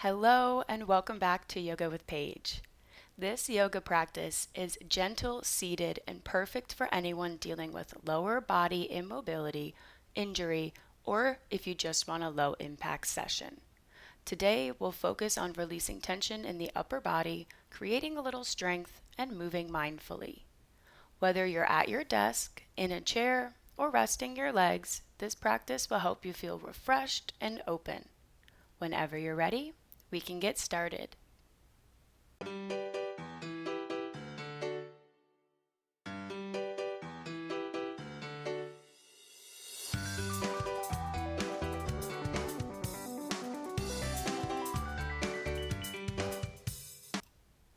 Hello and welcome back to Yoga with Paige. This yoga practice is gentle, seated, and perfect for anyone dealing with lower body immobility, injury, or if you just want a low impact session. Today, we'll focus on releasing tension in the upper body, creating a little strength, and moving mindfully. Whether you're at your desk, in a chair, or resting your legs, this practice will help you feel refreshed and open. Whenever you're ready, we can get started.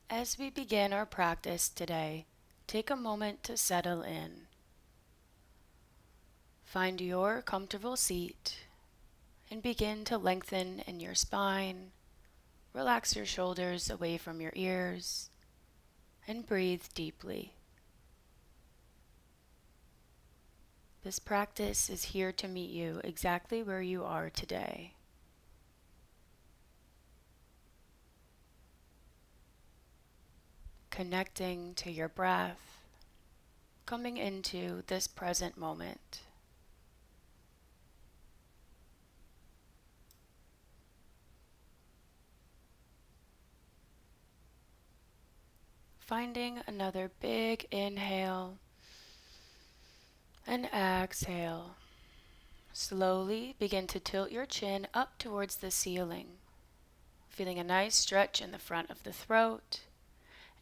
As we begin our practice today, take a moment to settle in. Find your comfortable seat and begin to lengthen in your spine. Relax your shoulders away from your ears and breathe deeply. This practice is here to meet you exactly where you are today. Connecting to your breath, coming into this present moment. Finding another big inhale and exhale. Slowly begin to tilt your chin up towards the ceiling, feeling a nice stretch in the front of the throat,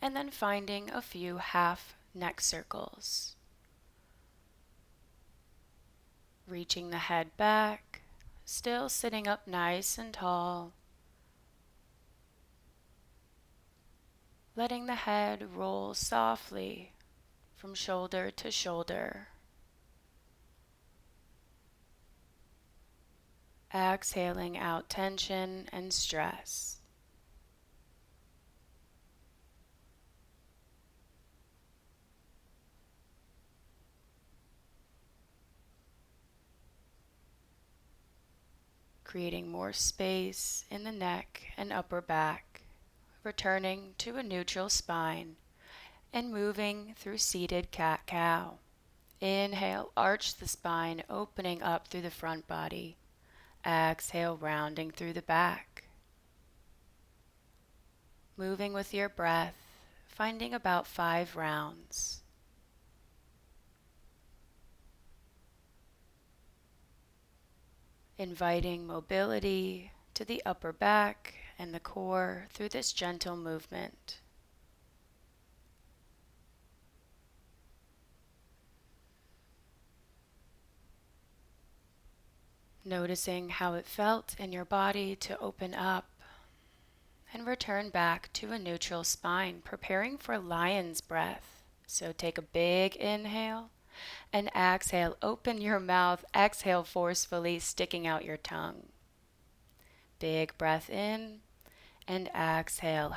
and then finding a few half neck circles. Reaching the head back, still sitting up nice and tall. Letting the head roll softly from shoulder to shoulder. Exhaling out tension and stress. Creating more space in the neck and upper back, returning to a neutral spine and moving through seated cat-cow. Inhale, arch the spine, opening up through the front body. Exhale, rounding through the back. Moving with your breath, finding about 5 rounds. Inviting mobility to the upper back and the core through this gentle movement. Noticing how it felt in your body to open up and return back to a neutral spine, preparing for lion's breath. So take a big inhale and exhale. Open your mouth. Exhale forcefully, sticking out your tongue. Big breath in and exhale.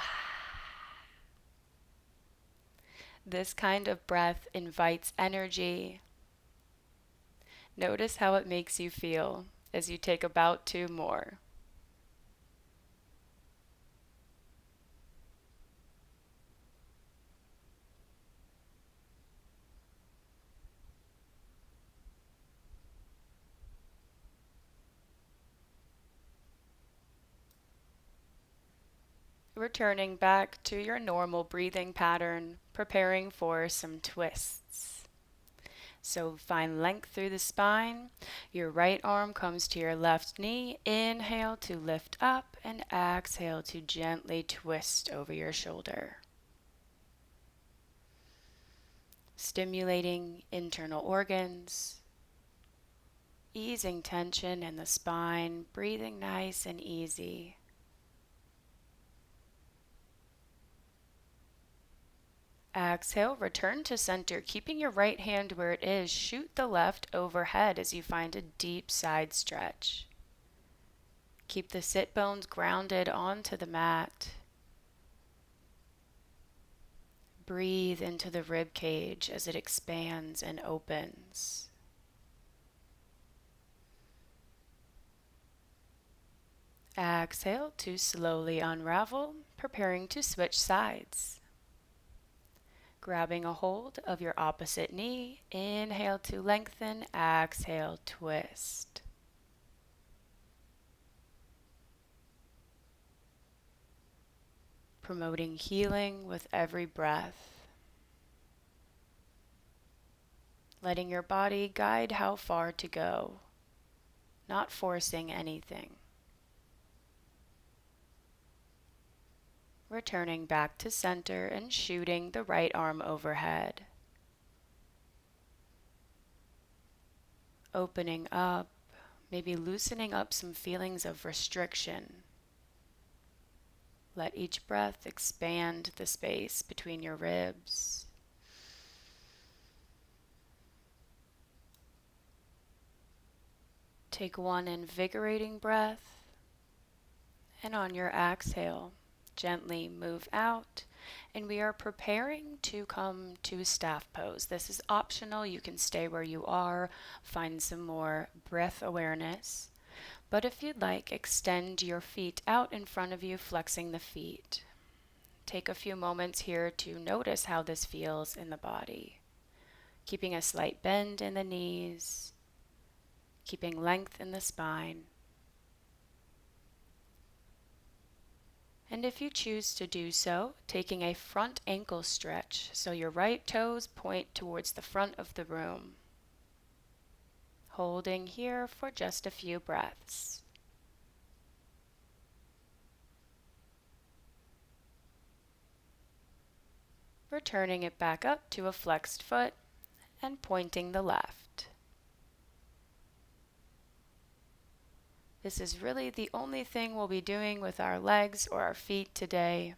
This kind of breath invites energy. Notice how it makes you feel as you take about 2 more. Returning back to your normal breathing pattern, preparing for some twists. So find length through the spine. Your right arm comes to your left knee. Inhale to lift up and exhale to gently twist over your shoulder. Stimulating internal organs, easing tension in the spine, breathing nice and easy. Exhale, return to center, keeping your right hand where it is. Shoot the left overhead as you find a deep side stretch. Keep the sit bones grounded onto the mat. Breathe into the rib cage as it expands and opens. Exhale to slowly unravel, preparing to switch sides. Grabbing a hold of your opposite knee, inhale to lengthen, exhale, twist. Promoting healing with every breath. Letting your body guide how far to go, not forcing anything. Returning back to center and shooting the right arm overhead. Opening up, maybe loosening up some feelings of restriction. Let each breath expand the space between your ribs. Take one invigorating breath, and on your exhale, gently move out, and we are preparing to come to staff pose. This is optional. You can stay where you are, find some more breath awareness. But if you'd like, extend your feet out in front of you, flexing the feet. Take a few moments here to notice how this feels in the body. Keeping a slight bend in the knees, keeping length in the spine. And if you choose to do so, taking a front ankle stretch so your right toes point towards the front of the room. Holding here for just a few breaths. Returning it back up to a flexed foot and pointing the left. This is really the only thing we'll be doing with our legs or our feet today.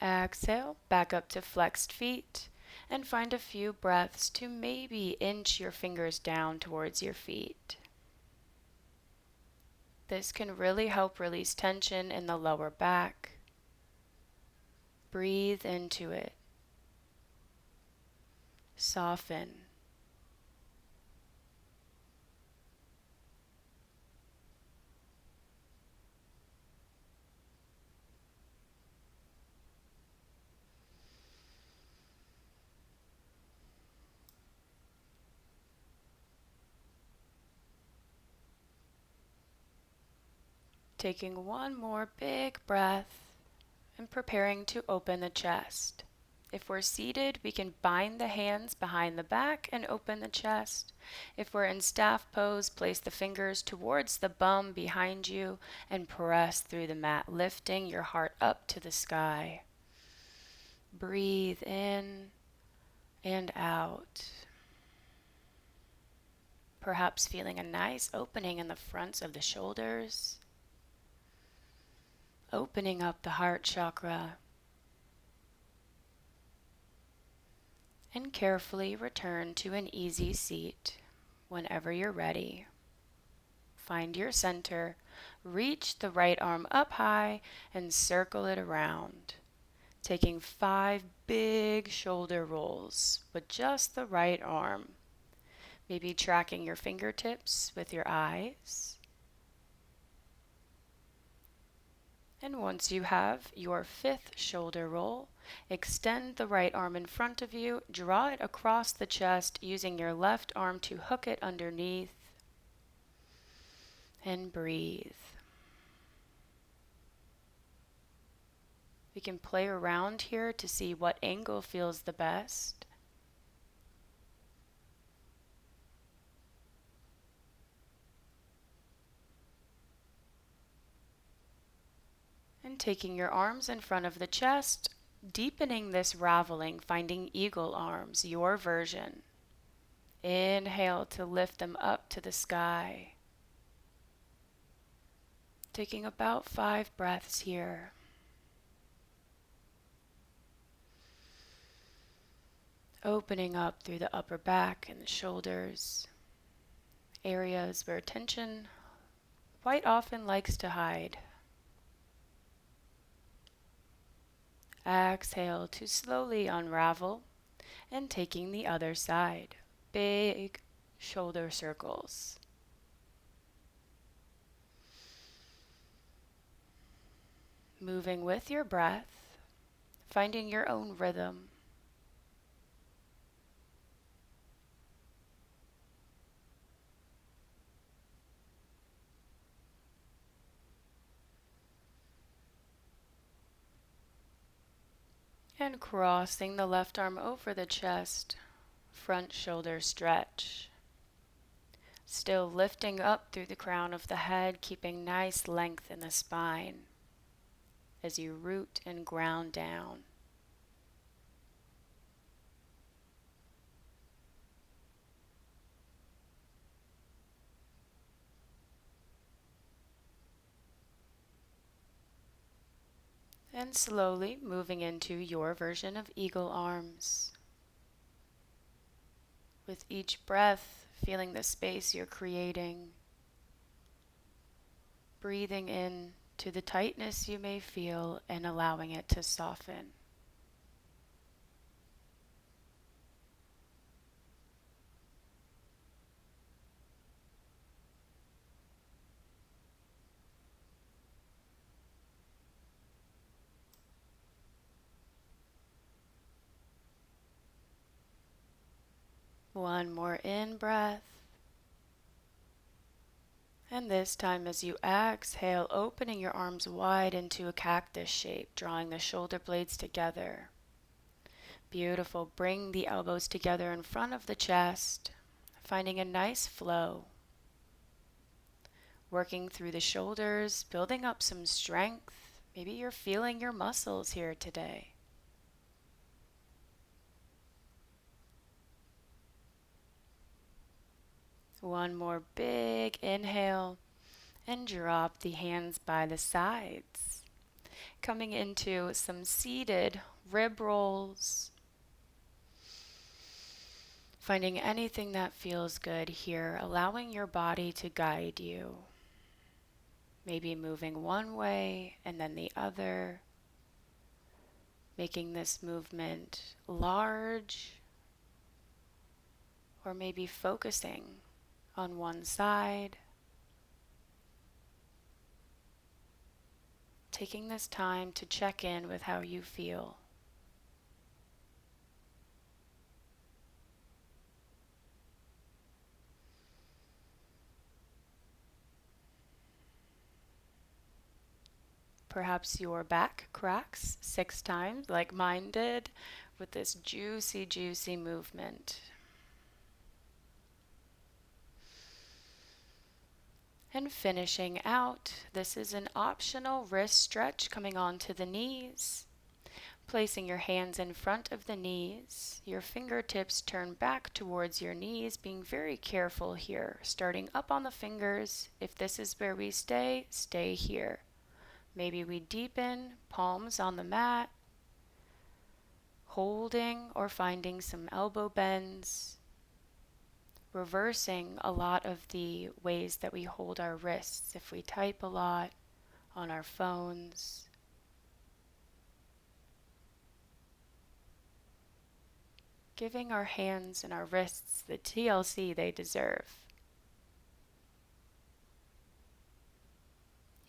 Exhale, back up to flexed feet, and find a few breaths to maybe inch your fingers down towards your feet. This can really help release tension in the lower back. Breathe into it. Soften. Taking one more big breath and preparing to open the chest. If we're seated, we can bind the hands behind the back and open the chest. If we're in staff pose, place the fingers towards the bum behind you and press through the mat, lifting your heart up to the sky. Breathe in and out. Perhaps feeling a nice opening in the fronts of the shoulders. Opening up the heart chakra. And carefully return to an easy seat whenever you're ready. Find your center, reach the right arm up high and circle it around, taking 5 big shoulder rolls with just the right arm. Maybe tracking your fingertips with your eyes. And once you have your 5th shoulder roll, extend the right arm in front of you, draw it across the chest using your left arm to hook it underneath, and breathe. We can play around here to see what angle feels the best. And taking your arms in front of the chest, deepening this raveling, finding eagle arms, your version. Inhale to lift them up to the sky. Taking about 5 breaths here. Opening up through the upper back and the shoulders, areas where tension quite often likes to hide. Exhale to slowly unravel and taking the other side. big shoulder circles. Moving with your breath, finding your own rhythm. And crossing the left arm over the chest, front shoulder stretch. Still lifting up through the crown of the head, keeping nice length in the spine as you root and ground down. And slowly moving into your version of eagle arms. With each breath, feeling the space you're creating. Breathing in to the tightness you may feel and allowing it to soften. One more in breath. And this time as you exhale, opening your arms wide into a cactus shape, drawing the shoulder blades together. Beautiful. Bring the elbows together in front of the chest, finding a nice flow. Working through the shoulders, building up some strength. Maybe you're feeling your muscles here today. One more big inhale and drop the hands by the sides. Coming into some seated rib rolls. Finding anything that feels good here, allowing your body to guide you. Maybe moving one way and then the other. Making this movement large, or maybe focusing on one side. Taking this time to check in with how you feel. Perhaps your back cracks 6 times like mine did with this juicy, juicy movement. And finishing out, this is an optional wrist stretch coming onto the knees. Placing your hands in front of the knees, your fingertips turn back towards your knees, being very careful here. Starting up on the fingers, if this is where we stay, stay here. Maybe we deepen, palms on the mat, holding or finding some elbow bends. Reversing a lot of the ways that we hold our wrists if we type a lot on our phones. Giving our hands and our wrists the TLC they deserve.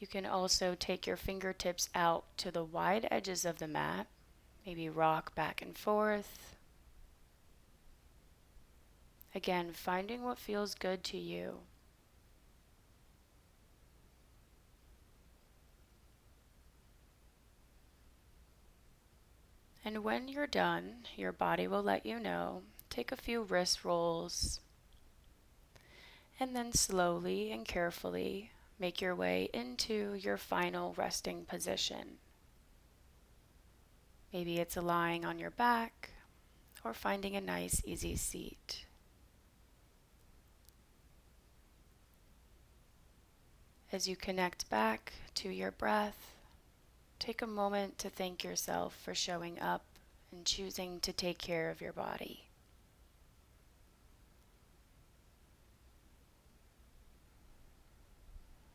You can also take your fingertips out to the wide edges of the mat, maybe rock back and forth. Again, finding what feels good to you. And when you're done, your body will let you know. Take a few wrist rolls, and then slowly and carefully make your way into your final resting position. Maybe it's lying on your back or finding a nice, easy seat. As you connect back to your breath, take a moment to thank yourself for showing up and choosing to take care of your body.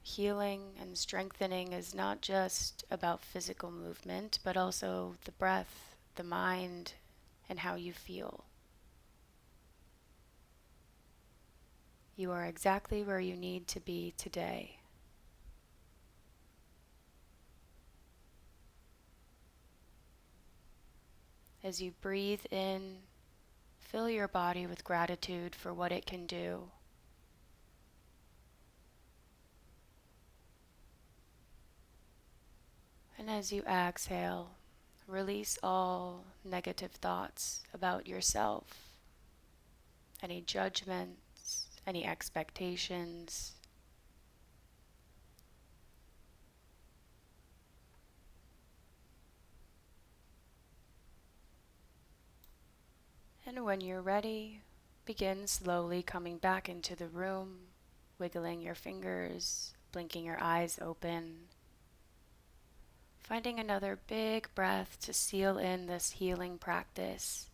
Healing and strengthening is not just about physical movement, but also the breath, the mind, and how you feel. You are exactly where you need to be today. As you breathe in, fill your body with gratitude for what it can do. And as you exhale, release all negative thoughts about yourself, any judgments, any expectations. And when you're ready, begin slowly coming back into the room, wiggling your fingers, blinking your eyes open, finding another big breath to seal in this healing practice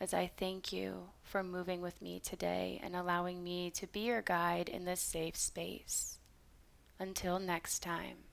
as I thank you for moving with me today and allowing me to be your guide in this safe space. Until next time.